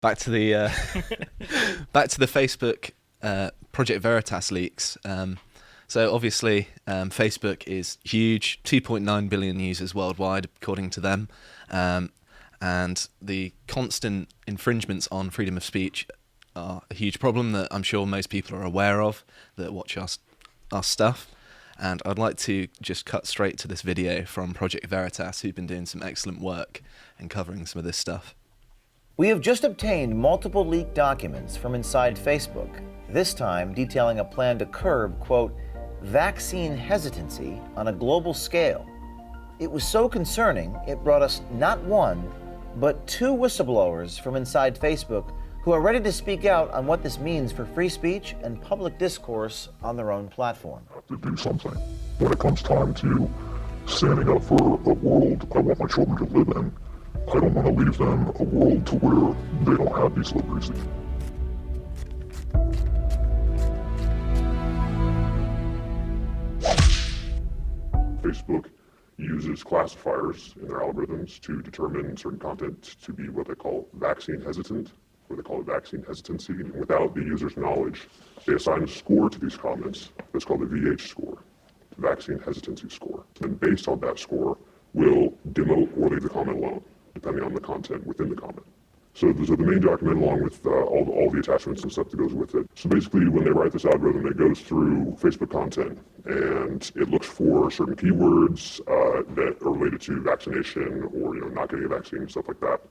back to the back to the Facebook Project Veritas leaks. So obviously, Facebook is huge, 2.9 billion users worldwide, according to them, and the constant infringements on freedom of speech are a huge problem that I'm sure most people are aware of that watch our stuff. And I'd like to just cut straight to this video from Project Veritas, who've been doing some excellent work in covering some of this stuff. We have just obtained multiple leaked documents from inside Facebook, this time detailing a plan to curb, quote, vaccine hesitancy on a global scale. It was so concerning, it brought us not one, but two whistleblowers from inside Facebook who are ready to speak out on what this means for free speech and public discourse on their own platform. To do something. When it comes time to standing up for a world I want my children to live in, I don't want to leave them a world to where they don't have these liberties. Facebook uses classifiers in their algorithms to determine certain content to be what they call vaccine hesitant, or they call it vaccine hesitancy. And without the user's knowledge, they assign a score to these comments that's called the VH score, vaccine hesitancy score. And based on that score, will demote or leave the comment alone, depending on the content within the comment. So the main document, along with all the attachments and stuff that goes with it. So basically, when they write this algorithm, it goes through Facebook content, and it looks for certain keywords that are related to vaccination or not getting a vaccine, stuff like that.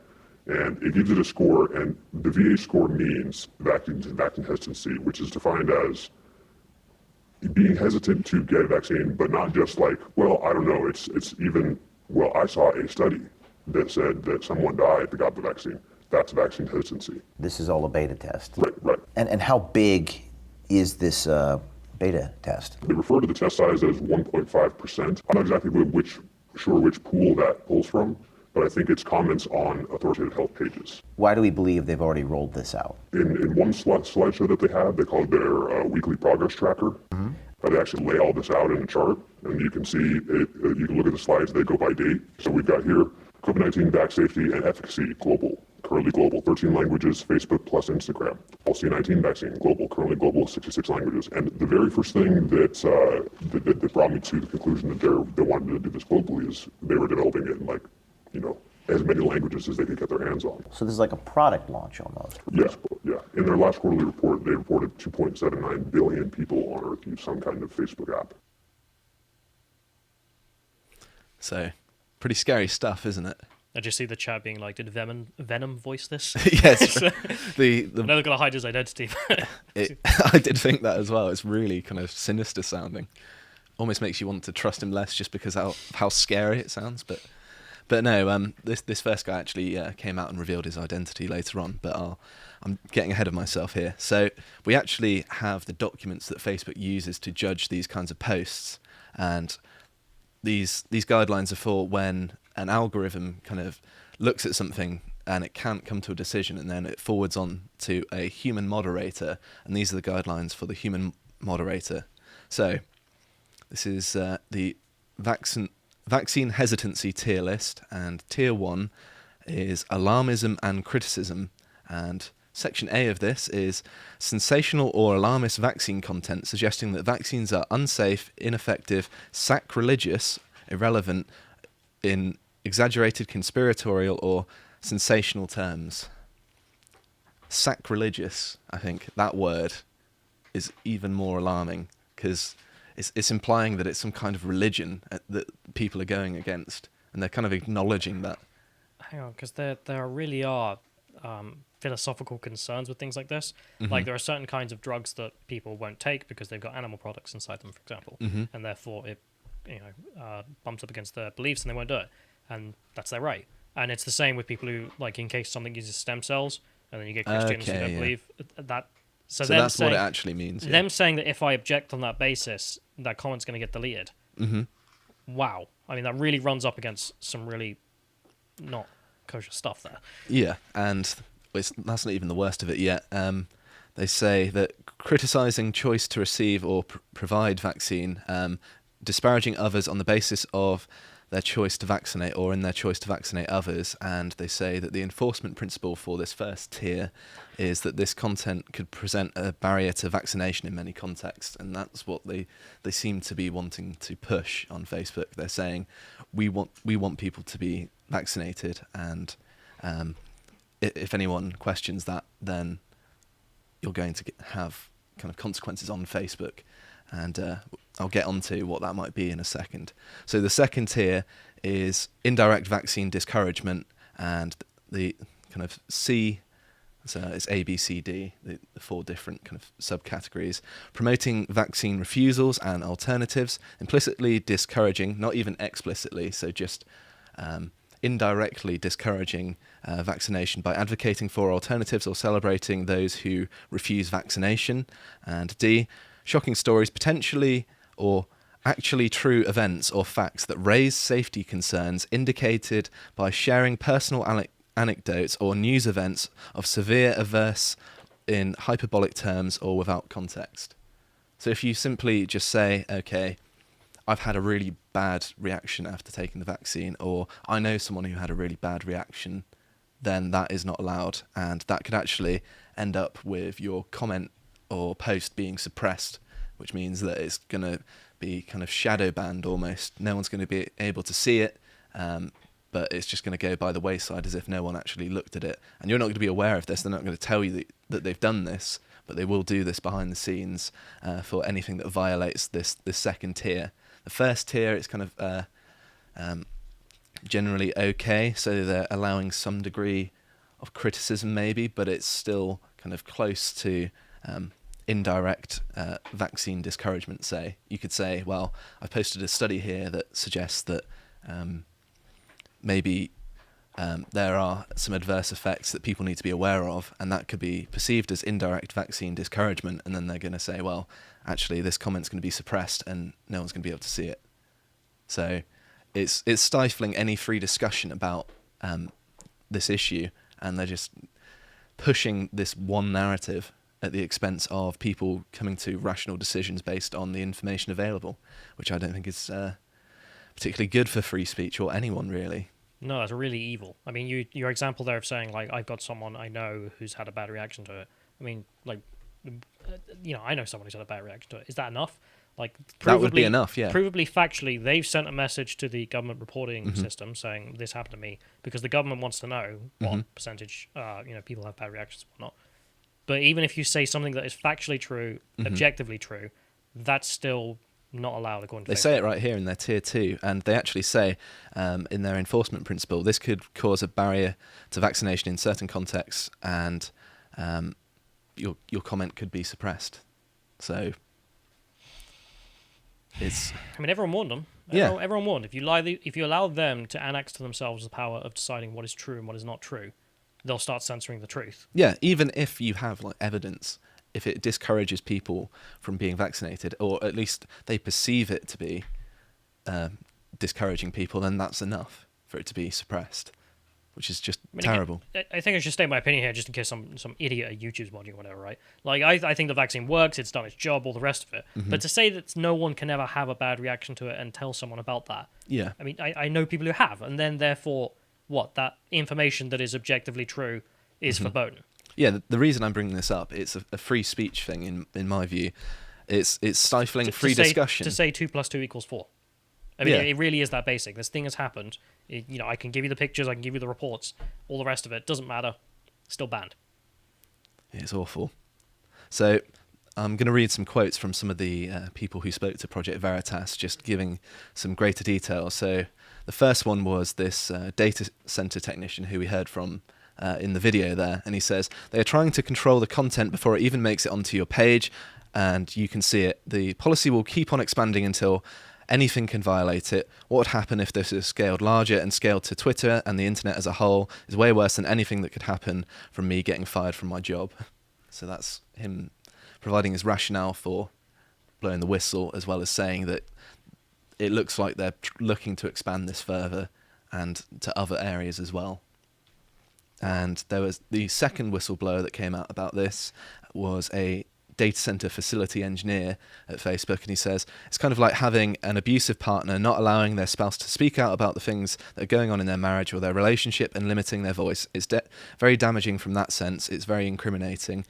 And it gives it a score, and the VA score means vaccine hesitancy, which is defined as being hesitant to get a vaccine, but not just like, well, I don't know, it's even, well, I saw a study that said that someone died that got the vaccine. That's vaccine hesitancy. This is all a beta test. Right. And how big is this beta test? They refer to the test size as 1.5%. I'm not exactly sure which pool that pulls from, but I think it's comments on authoritative health pages. Why do we believe they've already rolled this out? In one slideshow that they have, they call it their weekly progress tracker. Mm-hmm. They actually lay all this out in a chart, and you can see it. You can look at the slides, they go by date. So we've got here COVID-19 vac safety and efficacy global, currently global, 13 languages, Facebook plus Instagram. C-19 vaccine, global, currently global, 66 languages. And the very first thing that brought me to the conclusion that they wanted to do this globally is they were developing it in as many languages as they could get their hands on. So this is like a product launch almost. Yes, yeah. In their last quarterly report, they reported 2.79 billion people on Earth use some kind of Facebook app. So, pretty scary stuff, isn't it? I just see the chat being like, did Venom voice this? Yes. I know they're going to hide his identity. I did think that as well. It's really kind of sinister sounding. Almost makes you want to trust him less just because how scary it sounds. But no, this first guy actually came out and revealed his identity later on, but I'm getting ahead of myself here. So we actually have the documents that Facebook uses to judge these kinds of posts, and these guidelines are for when an algorithm kind of looks at something and it can't come to a decision, and then it forwards on to a human moderator, and these are the guidelines for the human moderator. So this is the vaccine hesitancy tier list, and tier 1 is alarmism and criticism, and section A of this is sensational or alarmist vaccine content suggesting that vaccines are unsafe, ineffective, sacrilegious, irrelevant, in exaggerated, conspiratorial or sensational terms. Sacrilegious, I think that word is even more alarming, because it's implying that it's some kind of religion that people are going against, and they're kind of acknowledging that. Hang on, because there really are philosophical concerns with things like this. Mm-hmm. Like, there are certain kinds of drugs that people won't take because they've got animal products inside them, for example, mm-hmm. and therefore it bumps up against their beliefs and they won't do it, and that's their right. And it's the same with people who, like, in case something uses stem cells, and then you get Christians who don't believe that. So that's what it actually means. Them saying that if I object on that basis, that comment's going to get deleted. Mm-hmm. Wow. I mean, that really runs up against some really not kosher stuff there. Yeah, and that's not even the worst of it yet. They say that criticising choice to receive or provide vaccine, disparaging others on the basis of their choice to vaccinate or in their choice to vaccinate others. And they say that the enforcement principle for this first tier is that this content could present a barrier to vaccination in many contexts. And that's what they seem to be wanting to push on Facebook. They're saying, we want people to be vaccinated, and if anyone questions that, then you're going to have kind of consequences on Facebook. And I'll get onto what that might be in a second. So the second tier is indirect vaccine discouragement, and the kind of C, so it's A, B, C, D, the 4 different kind of subcategories. Promoting vaccine refusals and alternatives, implicitly discouraging, not even explicitly, so just indirectly discouraging vaccination by advocating for alternatives or celebrating those who refuse vaccination. And D, shocking stories, potentially or actually true events or facts that raise safety concerns indicated by sharing personal anecdotes or news events of severe averse in hyperbolic terms or without context. So if you simply just say, okay, I've had a really bad reaction after taking the vaccine, or I know someone who had a really bad reaction, then that is not allowed, and that could actually end up with your comment or post being suppressed, which means that it's going to be kind of shadow banned almost. No one's going to be able to see it, but it's just going to go by the wayside as if no one actually looked at it. And you're not going to be aware of this. They're not going to tell you that they've done this, but they will do this behind the scenes for anything that violates this second tier. The first tier is kind of generally okay, so they're allowing some degree of criticism maybe, but it's still kind of close to indirect vaccine discouragement, say. You could say, well, I've posted a study here that suggests that maybe there are some adverse effects that people need to be aware of, and that could be perceived as indirect vaccine discouragement, and then they're going to say, well, actually this comment's going to be suppressed and no one's going to be able to see it. So it's stifling any free discussion about this issue, and they're just pushing this one narrative at the expense of people coming to rational decisions based on the information available, which I don't think is particularly good for free speech or anyone really. No, that's really evil. I mean, your example there of saying, like, I've got someone I know who's had a bad reaction to it. I mean, like, I know someone who's had a bad reaction to it. Is that enough? Like, that would be enough, yeah. Provably, factually, they've sent a message to the government reporting system saying this happened to me, because the government wants to know what percentage, people have bad reactions and whatnot. But even if you say something that is factually true, objectively true, that's still not allowed according to They Facebook. say it right here in their tier 2, and they actually say in their enforcement principle, this could cause a barrier to vaccination in certain contexts, and your comment could be suppressed. So it's... I mean, everyone warned them. Everyone warned. If you allow them to annex to themselves the power of deciding what is true and what is not true, they'll start censoring the truth. Yeah, even if you have like evidence, if it discourages people from being vaccinated, or at least they perceive it to be discouraging people, then that's enough for it to be suppressed, which is just terrible. Again, I think I should state my opinion here, just in case some idiot at YouTube's watching or whatever, right? Like, I think the vaccine works, it's done its job, all the rest of it. But to say that no one can ever have a bad reaction to it and tell someone about that, yeah. I mean, I know people who have, and then therefore, that information that is objectively true is verboten. Yeah, the reason I'm bringing this up, it's a free speech thing in my view. It's stifling free discussion. To say 2 + 2 = 4. I mean, it really is that basic. This thing has happened. I can give you the pictures, I can give you the reports, all the rest of it doesn't matter. Still banned. It's awful. So I'm going to read some quotes from some of the people who spoke to Project Veritas, just giving some greater detail. So the first one was this data center technician who we heard from in the video there, and he says, they are trying to control the content before it even makes it onto your page, and you can see it. The policy will keep on expanding until anything can violate it. What would happen if this is scaled larger and scaled to Twitter and the internet as a whole is way worse than anything that could happen from me getting fired from my job. So that's him providing his rationale for blowing the whistle, as well as saying that it looks like they're looking to expand this further and to other areas as well. And there was the second whistleblower that came out about this was a data center facility engineer at Facebook, and he says it's kind of like having an abusive partner not allowing their spouse to speak out about the things that are going on in their marriage or their relationship and limiting their voice. It's very damaging from that sense. It's very incriminating.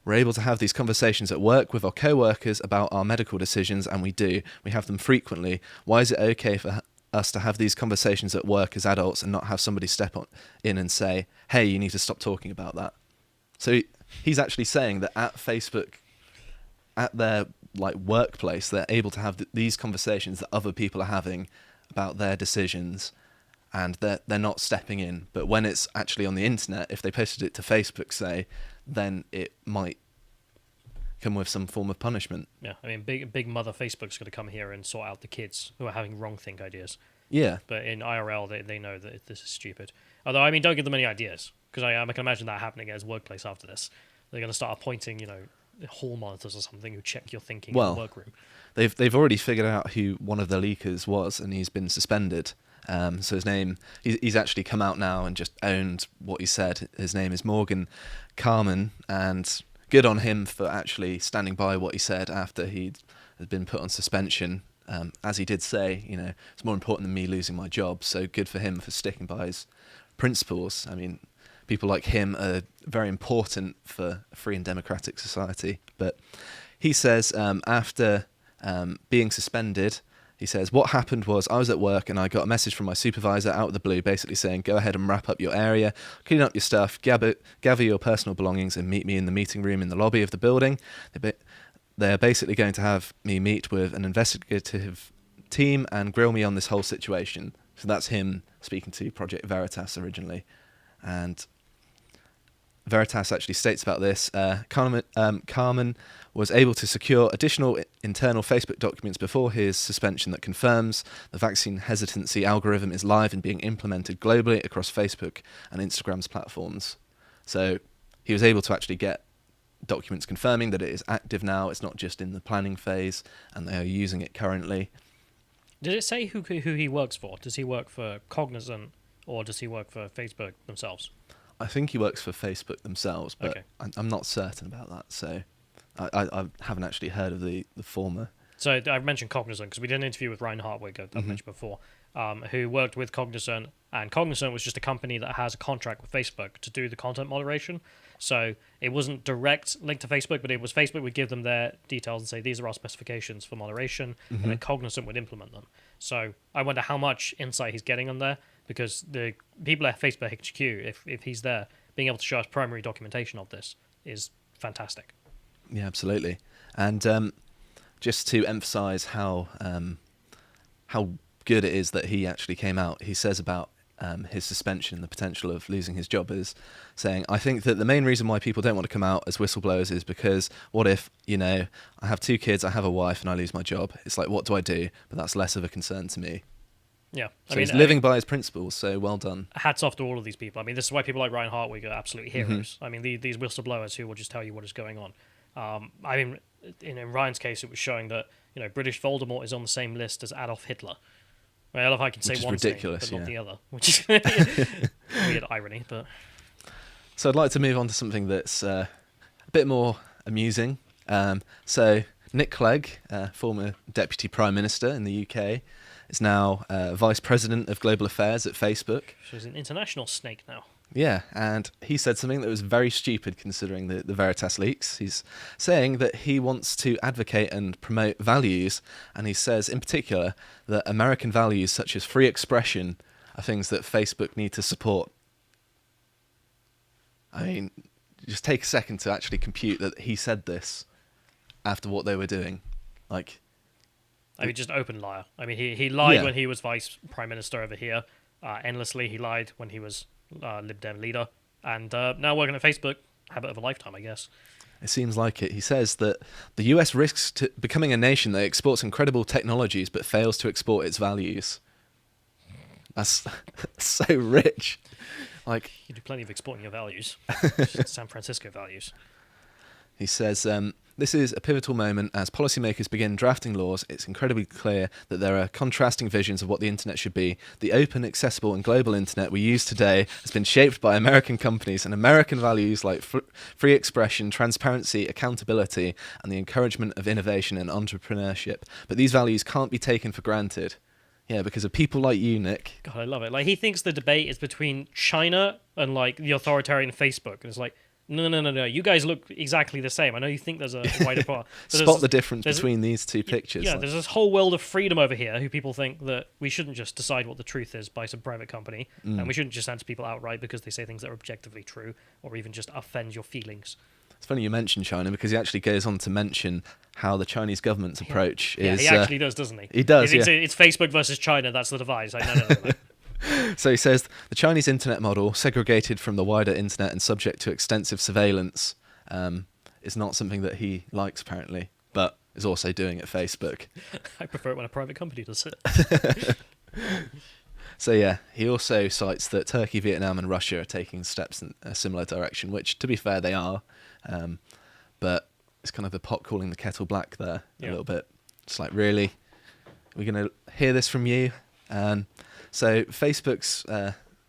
We're able to have these conversations at work with our co-workers about our medical decisions, and we do. We have them frequently. Why is it okay for us to have these conversations at work as adults and not have somebody step in and say, hey, you need to stop talking about that? So he's actually saying that at Facebook, at their workplace, they're able to have these conversations that other people are having about their decisions, and they're not stepping in. But when it's actually on the internet, if they posted it to Facebook, say, then it might come with some form of punishment. Yeah, I mean, big mother Facebook's going to come here and sort out the kids who are having wrong think ideas. Yeah. But in IRL, they know that this is stupid. Although, I mean, don't give them any ideas, because I can imagine that happening at his workplace after this. They're going to start appointing, hall monitors or something who check your thinking in the workroom. They've already figured out who one of the leakers was, and he's been suspended. So his name, he's actually come out now and just owned what he said. His name is Morgan Carmen, and good on him for actually standing by what he said after he had been put on suspension. As he did say, it's more important than me losing my job. So good for him for sticking by his principles. I mean, people like him are very important for a free and democratic society. But he says after being suspended, he says, what happened was I was at work and I got a message from my supervisor out of the blue basically saying, go ahead and wrap up your area, clean up your stuff, gather your personal belongings and meet me in the meeting room in the lobby of the building. They're basically going to have me meet with an investigative team and grill me on this whole situation. So that's him speaking to Project Veritas originally. And Veritas actually states about this, Carmen was able to secure additional internal Facebook documents before his suspension that confirms the vaccine hesitancy algorithm is live and being implemented globally across Facebook and Instagram's platforms. So he was able to actually get documents confirming that it is active now. It's not just in the planning phase, and they are using it currently. Did it say who he works for? Does he work for Cognizant, or does he work for Facebook themselves? I think he works for Facebook themselves, but okay. I'm not certain about that, so I haven't actually heard of the former. So I mentioned Cognizant because we did an interview with Ryan Hartwig, I've mentioned before, who worked with Cognizant, and Cognizant was just a company that has a contract with Facebook to do the content moderation. So it wasn't direct linked to Facebook, but it was Facebook would give them their details and say, these are our specifications for moderation, and then Cognizant would implement them. So I wonder how much insight he's getting on there, because the people at Facebook HQ, if he's there, being able to show us primary documentation of this is fantastic. Yeah, absolutely. And just to emphasise how good it is that he actually came out, he says about his suspension and the potential of losing his job is saying, I think that the main reason why people don't want to come out as whistleblowers is because what if, I have 2 kids, I have a wife, and I lose my job? It's like, what do I do? But that's less of a concern to me. Yeah. So he's living by his principles, so well done. Hats off to all of these people. I mean, this is why people like Ryan Hartwig are absolute heroes. I mean, these whistleblowers who will just tell you what is going on. I mean, in Ryan's case, it was showing that, British Voldemort is on the same list as Adolf Hitler. I love how I can say one thing, but not the other, which is weird irony. But so I'd like to move on to something that's a bit more amusing. So Nick Clegg, former Deputy Prime Minister in the UK, is now Vice President of Global Affairs at Facebook. So he's an international snake now. Yeah, and he said something that was very stupid considering the Veritas leaks. He's saying that he wants to advocate and promote values, and he says in particular that American values such as free expression are things that Facebook need to support. I mean, just take a second to actually compute that he said this after what they were doing. Just open liar. I mean, he lied when he was Vice Prime Minister over here. Endlessly, he lied when he was Lib Dem leader, and now working at Facebook, habit of a lifetime, I guess. It seems like it. He says that the US risks to becoming a nation that exports incredible technologies but fails to export its values. That's so rich. You do plenty of exporting your values. San Francisco values. He says, this is a pivotal moment as policymakers begin drafting laws. It's incredibly clear that there are contrasting visions of what the internet should be. The open, accessible and global internet we use today has been shaped by American companies and American values like free expression, transparency, accountability and the encouragement of innovation and entrepreneurship. But these values can't be taken for granted. Yeah, because of people like you, Nick. God, I love it. Like, he thinks the debate is between China and, like, the authoritarian Facebook. And it's like, no. You guys look exactly the same. I know you think there's a wider part. Spot the difference between these two pictures. Yeah, there's this whole world of freedom over here who people think that we shouldn't just decide what the truth is by some private company. And we shouldn't just answer people outright because they say things that are objectively true or even just offend your feelings. It's funny you mention China because he actually goes on to mention how the Chinese government's approach is... Yeah, he actually does, doesn't he? He does, It's Facebook versus China, that's the divide. Like, no. So he says, the Chinese internet model, segregated from the wider internet and subject to extensive surveillance, is not something that he likes, apparently, but is also doing at Facebook. I prefer it when a private company does it. So yeah, he also cites that Turkey, Vietnam and Russia are taking steps in a similar direction, which, to be fair, they are. But it's kind of the pot calling the kettle black there a little bit. It's like, really? We're going to hear this from you? So Facebook's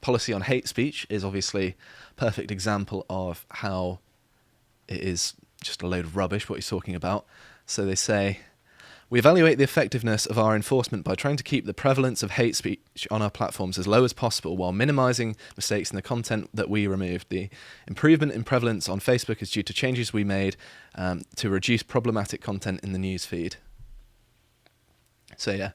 policy on hate speech is obviously a perfect example of how it is just a load of rubbish, what he's talking about. So they say, we evaluate the effectiveness of our enforcement by trying to keep the prevalence of hate speech on our platforms as low as possible while minimising mistakes in the content that we removed. The improvement in prevalence on Facebook is due to changes we made to reduce problematic content in the news feed. So yeah.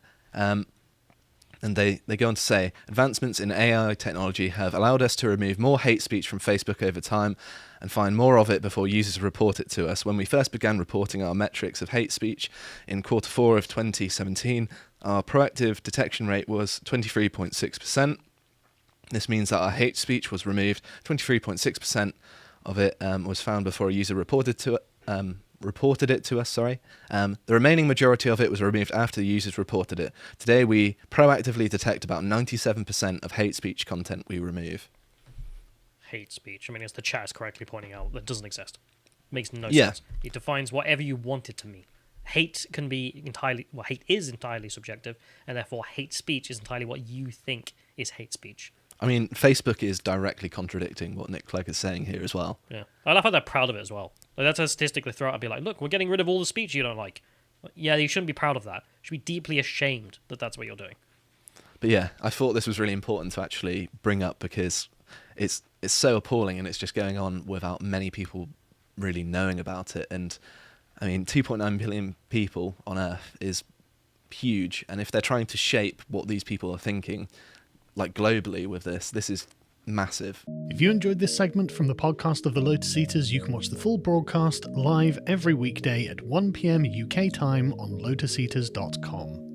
And they go on to say, advancements in AI technology have allowed us to remove more hate speech from Facebook over time and find more of it before users report it to us. When we first began reporting our metrics of hate speech in Q4 of 2017, our proactive detection rate was 23.6%. This means that our hate speech was removed. 23.6% of it was found before a user reported it to us. The remaining majority of it was removed after the users reported it. Today, we proactively detect about 97% of hate speech content we remove. Hate speech. I mean, as the chat is correctly pointing out, that doesn't exist. Makes no Yeah. sense. It defines whatever you want it to mean. Hate can be hate is entirely subjective, and therefore hate speech is entirely what you think is hate speech. I mean, Facebook is directly contradicting what Nick Clegg is saying here as well. Yeah, I love how they're proud of it as well. Like, that's a statistic they throw out and be like, look, we're getting rid of all the speech you don't like. Yeah, you shouldn't be proud of that. You should be deeply ashamed that that's what you're doing. But yeah, I thought this was really important to actually bring up because it's so appalling and it's just going on without many people really knowing about it. And I mean, 2.9 billion people on Earth is huge. And if they're trying to shape what these people are thinking, like globally with this is massive. If you enjoyed this segment from the podcast of the Lotus Eaters, you can watch the full broadcast live every weekday at 1 p.m. UK time on lotuseaters.com.